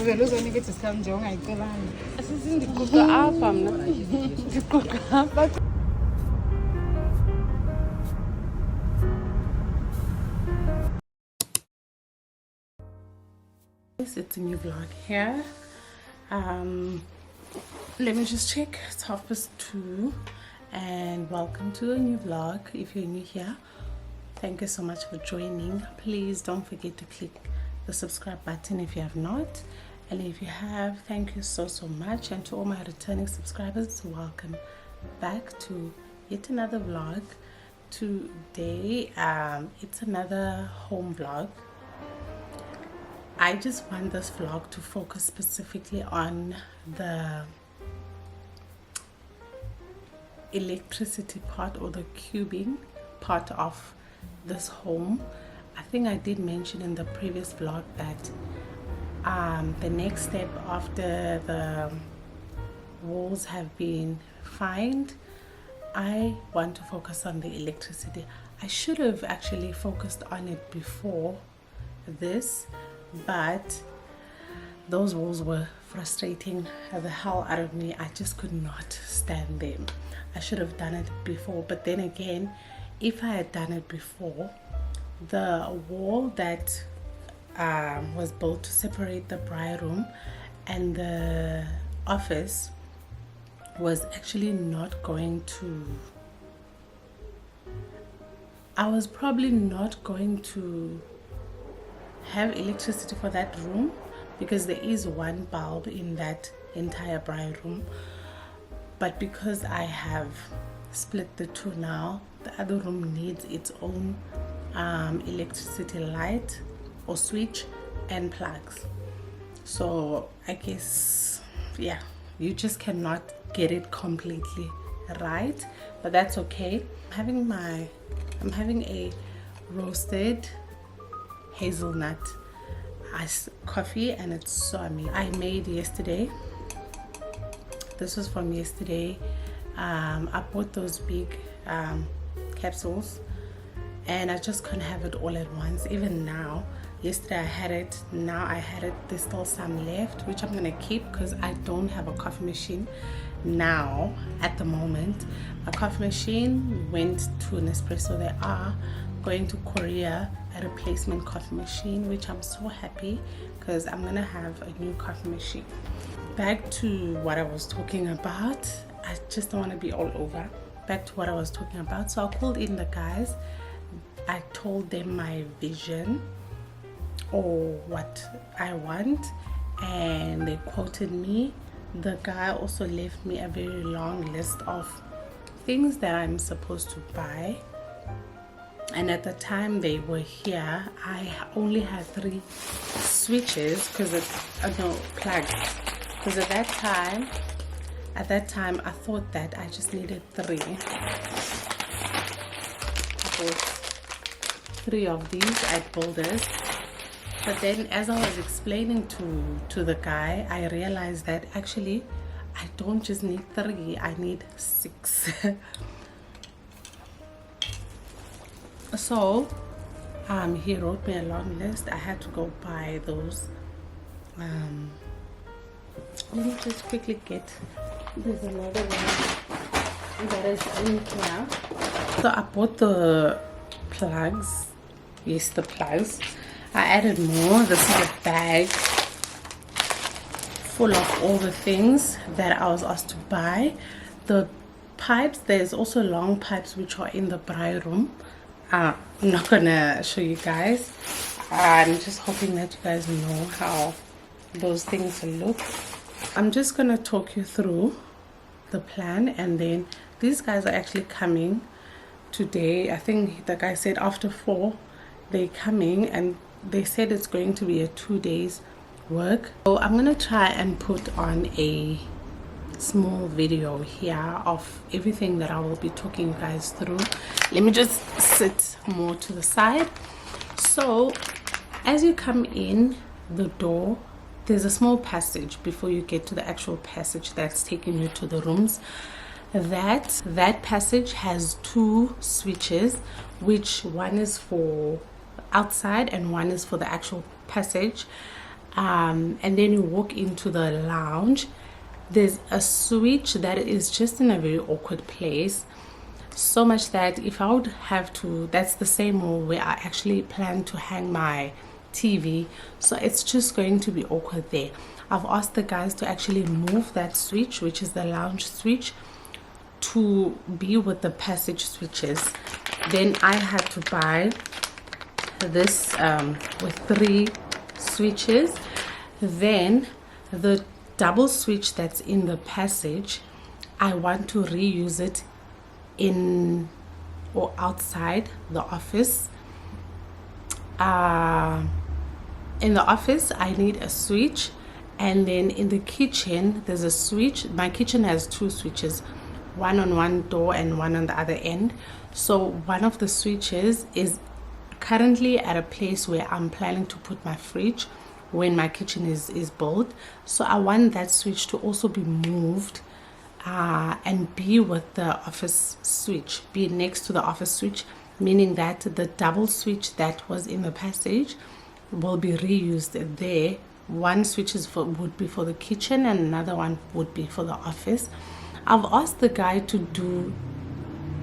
Uvele uzonike discount nje ungayicelanga. Asizindiguqa apha mna. Ndiguqa apha. It's a new vlog here. Let me just check. It's 2:30 and welcome to a new vlog. If you're new here, thank you so much for joining. Please don't forget to click the subscribe button if you have not, and if you have, thank you so much. And to all my returning subscribers, welcome back to yet another vlog. Today it's another home vlog. I just want this vlog to focus specifically on the electricity part, or the cubing part of this home. I think I did mention in the previous vlog that the next step after the walls have been fined, I want to focus on the electricity. I should have actually focused on it before this, but those walls were frustrating the hell out of me. I just could not stand them. I should have done it before, but then again, if I had done it before, the wall that was built to separate the bride room and the office was actually not going to, I was probably not going to have electricity for that room, because there is one bulb in that entire bride room. But because I have split the two now, the other room needs its own electricity light or switch and plugs. So I guess, yeah, you just cannot get it completely right, but that's okay. I'm having a roasted hazelnut iced coffee, and it's so amazing. I made yesterday. This was from yesterday. I bought those big capsules, and I just couldn't have it all at once. Even now, yesterday I had it, now I had it, there's still some left, which I'm gonna keep because I don't have a coffee machine now at the moment. My coffee machine went to Nespresso. They are going to Korea, a replacement coffee machine, which I'm so happy because I'm gonna have a new coffee machine. Back to what I was talking about. I just don't want to be all over. Back to what I was talking about. So I called in the guys. I told them my vision or what I want, and they quoted me. The guy also left me a very long list of things that I'm supposed to buy, and at the time they were here, I only had 3 switches because it's no plugs, because at that time I thought that I just needed 3. I bought 3 of these at Builders. But then as I was explaining to the guy, I realized that actually I don't just need 3, I need 6. So he wrote me a long list. I had to go buy those. Let me just quickly get, there's another one that is in here. So I bought the plugs. Yes, the plugs. I added more. This is a bag full of all the things that I was asked to buy. The pipes, there's also long pipes which are in the braai room. I'm not gonna show you guys. I'm just hoping that you guys know how those things look. I'm just gonna talk you through the plan, and then these guys are actually coming today. I think the guy said after 4 they're coming, and they said it's going to be a 2 days work. So I'm gonna try and put on a small video here of everything that I will be talking you guys through. Let me just sit more to the side. So as you come in the door, there's a small passage before you get to the actual passage that's taking you to the rooms. That passage has 2 switches, which one is for outside and one is for the actual passage. And then you walk into the lounge. There's a switch that is just in a very awkward place, so much that if I would have to, that's the same wall where I actually plan to hang my TV, so it's just going to be awkward there. I've asked the guys to actually move that switch, which is the lounge switch, to be with the passage switches. Then I had to buy this with 3 switches. Then the double switch that's in the passage, I want to reuse it in or outside the office. In the office I need a switch, and then in the kitchen there's a switch. My kitchen has 2 switches, one on one door and one on the other end. So one of the switches is currently at a place where I'm planning to put my fridge when my kitchen is built. So I want that switch to also be moved and be with the office switch, be next to the office switch, meaning that the double switch that was in the passage will be reused there. One switch would be for the kitchen and another one would be for the office. I've asked the guy to do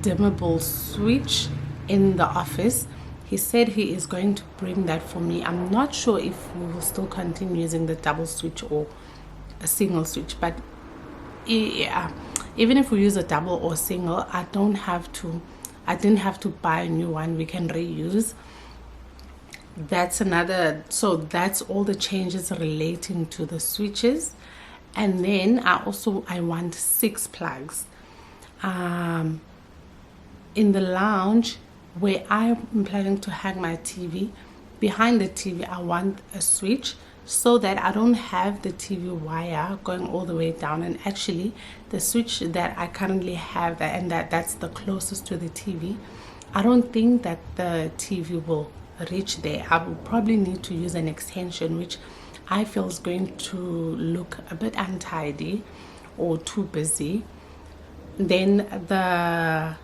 dimmable switch in the office. He said he is going to bring that for me. I'm not sure if we will still continue using the double switch or a single switch, but yeah, even if we use a double or single, I didn't have to buy a new one. We can reuse. That's another, so that's all the changes relating to the switches. And then I want 6 plugs in the lounge where I'm planning to hang my TV. Behind the TV I want a switch so that I don't have the TV wire going all the way down, and actually the switch that I currently have, and that's the closest to the TV, I don't think that the TV will reach there. I will probably need to use an extension, which I feel is going to look a bit untidy or too busy. Then the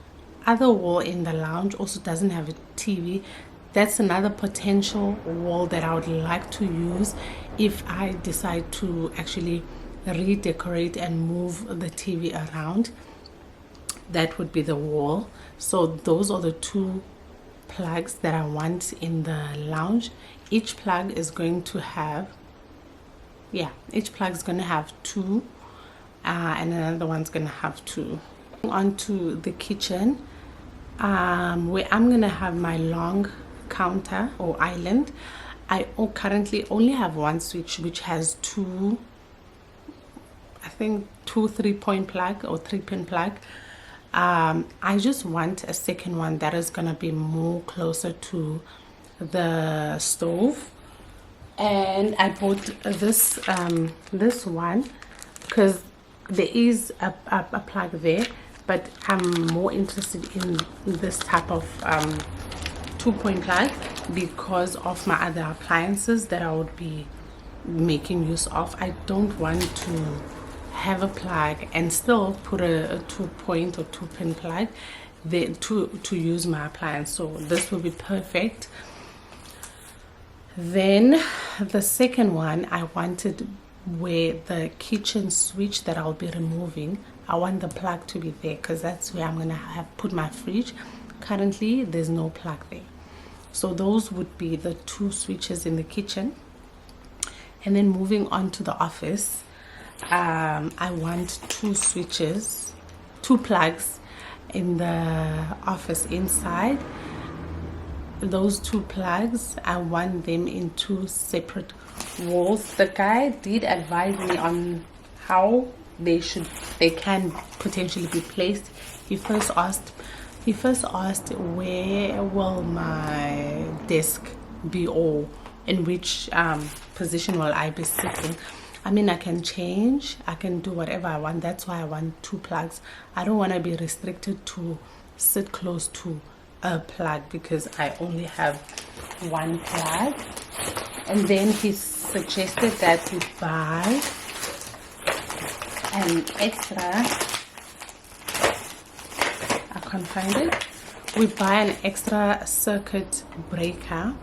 other wall in the lounge also doesn't have a TV. That's another potential wall that I would like to use if I decide to actually redecorate and move the TV around. That would be the wall. So those are the 2 plugs that I want in the lounge. Each plug is going to have, each plug is going to have 2 and another one's going to have 2. Onto the kitchen, where I'm going to have my long counter or island. I currently only have 1 switch which has 2, I think 2 3-point plug or 3-pin plug. I just want a second one that is gonna be more closer to the stove, and I bought this this one because there is a plug there, but I'm more interested in this type of 2-point plug because of my other appliances that I would be making use of. I don't want to have a plug and still put a 2-point or 2-pin plug there to use my appliance, so this will be perfect. Then the second one, I wanted where the kitchen switch that I'll be removing, I want the plug to be there because that's where I'm gonna have put my fridge. Currently there's no plug there, so those would be the 2 switches in the kitchen. And then moving on to the office, I want 2 switches, 2 plugs in the office inside. Those 2 plugs, I want them in 2 separate walls. The guy did advise me on how they can potentially be placed. He first asked where will my desk be, or in which position will I be sitting. I mean, I can change, I can do whatever I want. That's why I want 2 plugs. I don't want to be restricted to sit close to a plug because I only have 1 plug. And then he suggested that we buy an extra, I can't find it, we buy an extra circuit breaker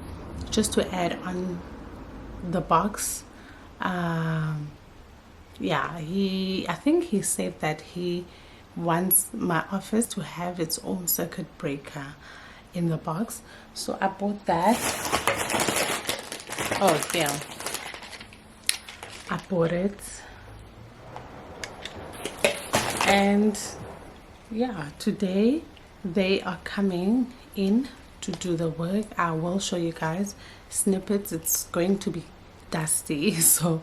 just to add on the box. Yeah, I think he said that he wants my office to have its own circuit breaker in the box, so I bought that. Oh damn, I bought it. And yeah, today they are coming in to do the work. I will show you guys snippets. It's going to be dusty, so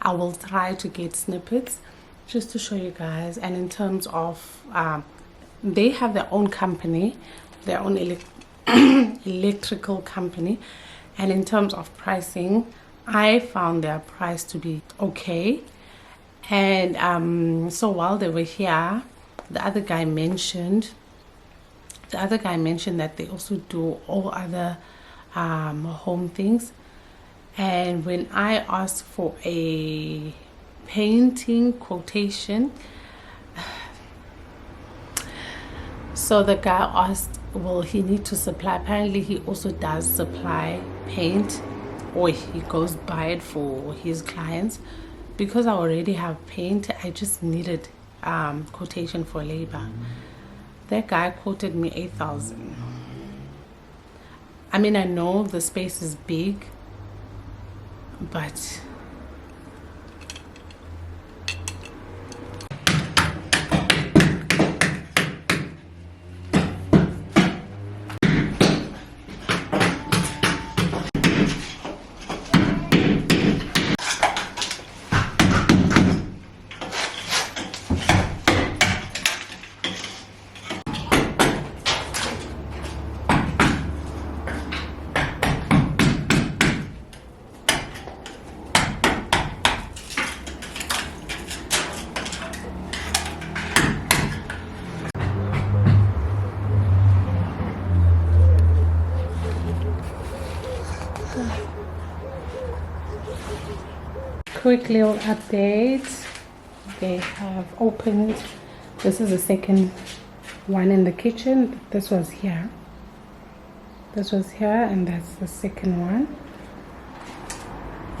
I will try to get snippets just to show you guys. And in terms of they have their own company, their own electrical company, and in terms of pricing, I found their price to be okay. And so while they were here, the other guy mentioned that they also do all other home things. And when I asked for a painting quotation, so the guy asked, will he need to supply? Apparently he also does supply paint, or he goes buy it for his clients. Because I already have paint, I just needed quotation for labor. That guy quoted me 8,000. I mean, I know the space is big, but quick little update. They have opened, this is the second one in the kitchen. This was here, and that's the second one.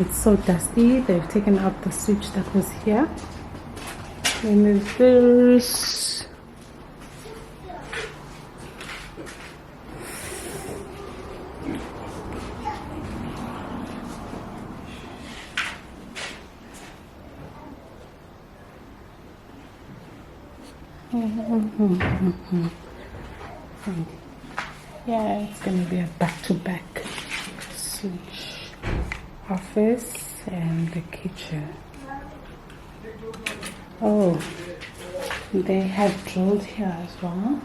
It's so dusty. They've taken out the switch that was here, and there's this. Yeah, it's gonna be a back-to-back switch. Office and the kitchen. Oh, they have drilled here as well.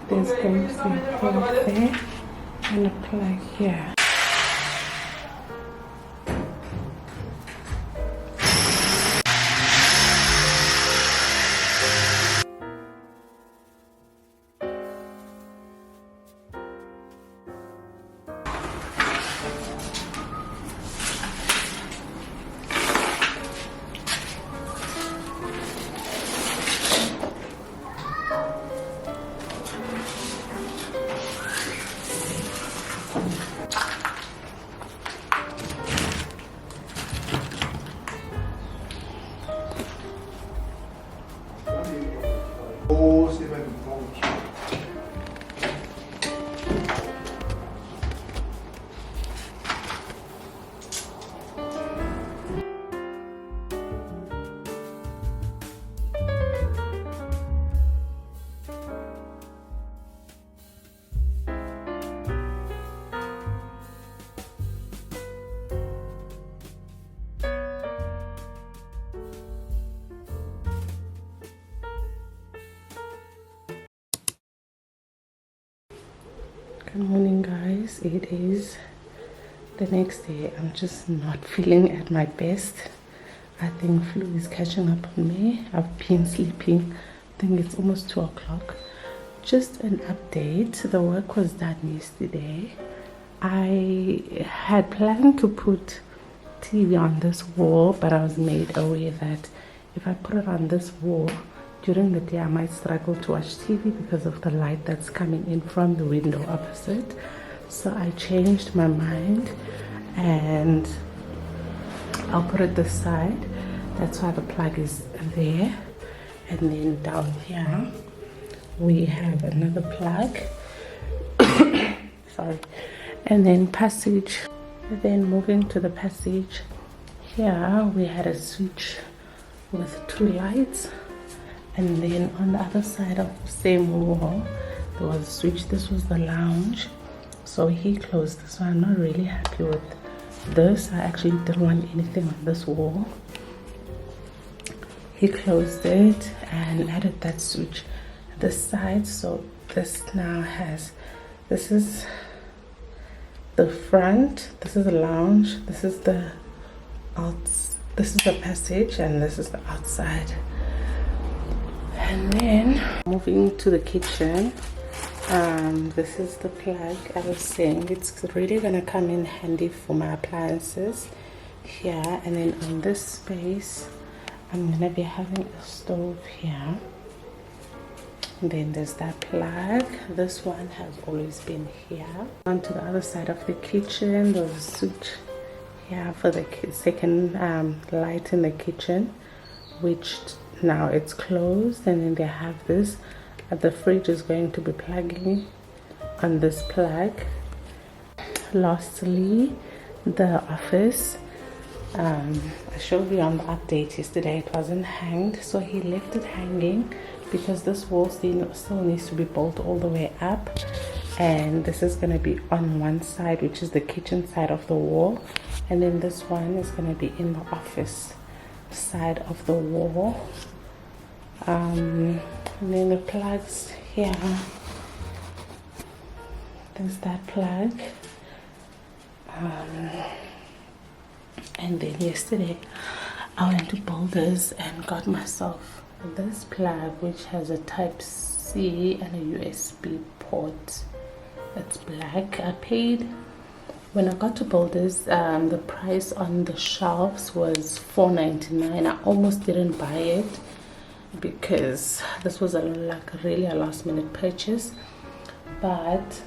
There's going to be a plug there and a plug here. Good morning, guys. It is the next day. I'm just not feeling at my best. I think flu is catching up on me. I've been sleeping. I think it's almost 2 o'clock. Just an update. The work was done yesterday. I had planned to put TV on this wall, but I was made aware that if I put it on this wall during the day, I might struggle to watch TV because of the light that's coming in from the window opposite. So I changed my mind and I'll put it this side. That's why the plug is there. And then down here we have another plug. Sorry. And then passage. And then moving to the passage, here we had a switch with 2 lights. And then on the other side of the same wall there was a switch. This was the lounge, so he closed this. So I'm not really happy with this. I actually didn't want anything on this wall. He closed it and added that switch this side. So this now has, this is the front, this is the lounge, this is the this is the passage, and this is the outside. And then moving to the kitchen, this is the plug. I was saying it's really gonna come in handy for my appliances here. And then on this space I'm gonna be having a stove here. And then there's that plug. This one has always been here. On to the other side of the kitchen, there's a switch here for the second light in the kitchen, which now it's closed. And then they have this. The fridge is going to be plugging on this plug. Lastly, the office. I showed you on the update yesterday it wasn't hanged, so he left it hanging because this wall still needs to be bolted all the way up, and this is going to be on one side, which is the kitchen side of the wall, and then this one is going to be in the office side of the wall. And then the plugs here, there's that plug. And then yesterday I went to Boulders and got myself this plug, which has a type C and a USB port. It's black. I paid, when I got to Boulders, the price on the shelves was $4.99. I almost didn't buy it because this was really a last minute purchase, but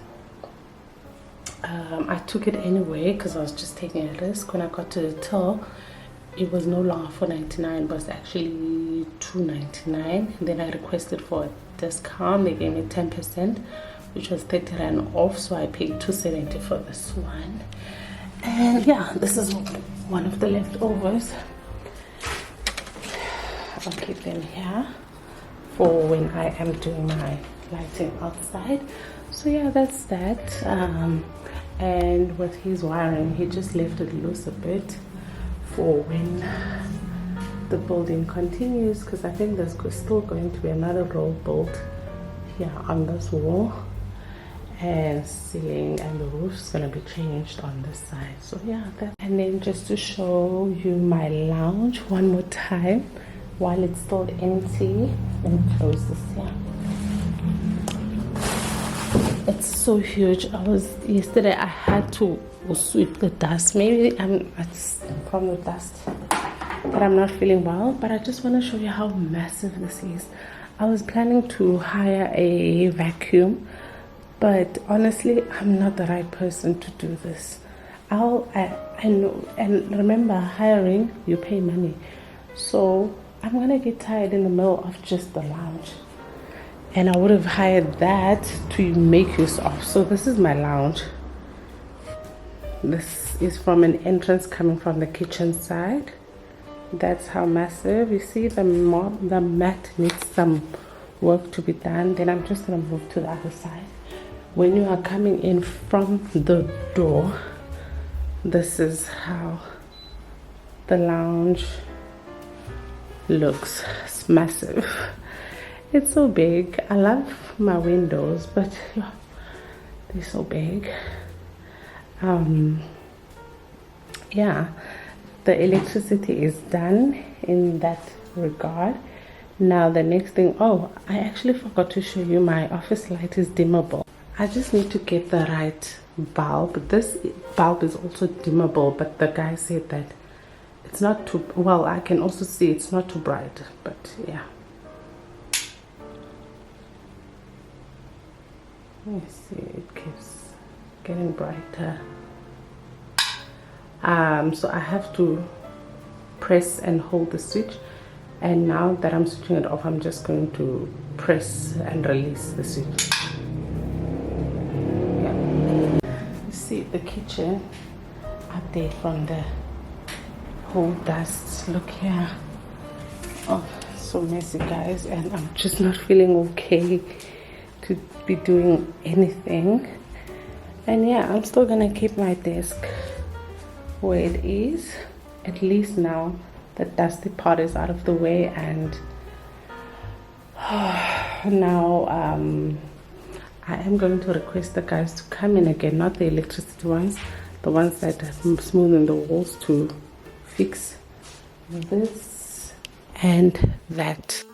I took it anyway because I was just taking a risk. When I got to the till, it was no longer $4.99, but it's actually $2.99. Then I requested for a discount. They gave me 10%, which was 30 rand off, so I paid $2.70 for this one. And yeah, this is one of the leftovers. I'll keep them here for when I am doing my lighting outside. So yeah, that's that. And with his wiring, he just left it loose a bit for when the building continues, because I think there's still going to be another roll built here on this wall, and ceiling and the roof's gonna be changed on this side. So yeah, that. And then just to show you my lounge one more time while it's still empty, let me close this here. It's so huge. Yesterday I had to sweep the dust. Maybe it's from the dust that I'm not feeling well, but I just want to show you how massive this is. I was planning to hire a vacuum, but honestly I'm not the right person to do this. I know, and remember, hiring, you pay money, so I'm gonna get tired in the middle of just the lounge, and I would have hired that to make use of. So this is my lounge. This is from an entrance coming from the kitchen side. That's how massive. You see the mat needs some work to be done. Then I'm just gonna move to the other side. When you are coming in from the door, this is how the lounge looks. It's massive. It's so big. I love my windows, but yeah, they're so big. Yeah, the electricity is done in that regard. Now the next thing, oh, I actually forgot to show you my office light is dimmable. I just need to get the right bulb. This bulb is also dimmable, but the guy said that it's not too well. I can also see it's not too bright, but yeah. Let me see, it keeps getting brighter. So I have to press and hold the switch, and now that I'm switching it off, I'm just going to press and release the switch. Yeah. You see the kitchen up there from the whole dust. Look here. Oh, so messy, guys, and I'm just not feeling okay to be doing anything. And yeah, I'm still gonna keep my desk where it is. At least now the dusty part is out of the way, and now I am going to request the guys to come in again, not the electricity ones, the ones that are smoothing the walls, to fix this and that.